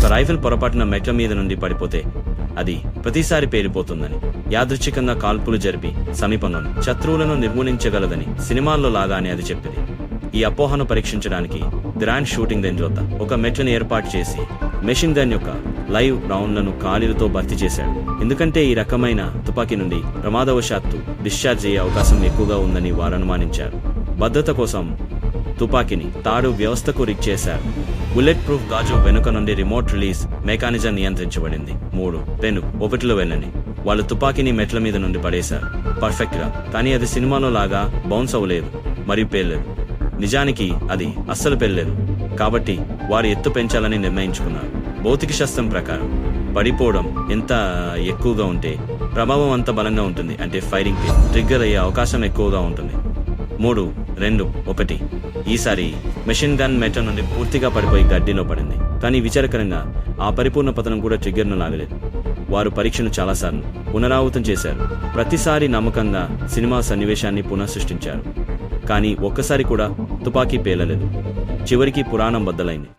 ఒక రైఫిల్ పొరపాటున మెట్ల మీద నుండి పడిపోతే అది ప్రతిసారి పేలిపోతుందని, యాదృచ్ఛికంగా కాల్పులు జరిపి సమీపంలోని శత్రువులను నిర్మూలించగలదని సినిమాల్లో లాగానే అది చెప్పింది. ఈ అపోహను పరీక్షించడానికి గ్రాండ్ షూటింగ్ రేంజ్ వద్ద ఒక మెట్లను ఏర్పాటు చేసి మెషిన్ గన్ యొక్క లైవ్ రౌండ్లను ఖాళీలతో భర్తీ చేశాడు. ఎందుకంటే ఈ రకమైన తుపాకీ నుండి ప్రమాదవశాత్తు డిశ్చార్జ్ అయ్యే అవకాశం ఎక్కువగా ఉందని వారు అనుమానించారు. భద్రత కోసం తుపాకీని తాడు వ్యవస్థకు రిగ్ చేశారు. బుల్లెట్ ప్రూఫ్ గాజు వెనుక నుండి రిమోట్ రిలీజ్ మెకానిజం నియంత్రించబడింది. 3 పెను 1లో వెళ్ళండి. వాళ్ళు తుపాకీని మెట్ల మీద నుండి పడేశారు పర్ఫెక్ట్ గా, కానీ అది సినిమాలో లాగా బౌన్స్ అవ్వలేదు మరియు పేర్లేదు. నిజానికి అది అస్సలు పేర్లేదు. కాబట్టి వారు ఎత్తు పెంచాలని నిర్ణయించుకున్నారు. భౌతిక శాస్త్రం ప్రకారం పడిపోవడం ఎంత ఎక్కువగా ఉంటే ప్రభావం అంత బలంగా ఉంటుంది, అంటే ఫైరింగ్ పిన్ ట్రిగ్గర్ అయ్యే అవకాశం ఎక్కువగా ఉంటుంది. 3, 2, 1 ఈసారి మెషిన్ గన్ మెట్ల నుండి పూర్తిగా పడిపోయి గడ్డిలో పడింది. కానీ విచారకరంగా ఆ పరిపూర్ణ పతనం కూడా ట్రిగ్గర్ను లాగలేదు. వారు పరీక్షను చాలాసార్లు పునరావృతం చేశారు. ప్రతిసారి నమ్మకంగా సినిమా సన్నివేశాన్ని పునఃసృష్టించారు. కానీ ఒక్కసారి కూడా తుపాకీ పేలలేదు. చివరికి పురాణం బద్దలైంది.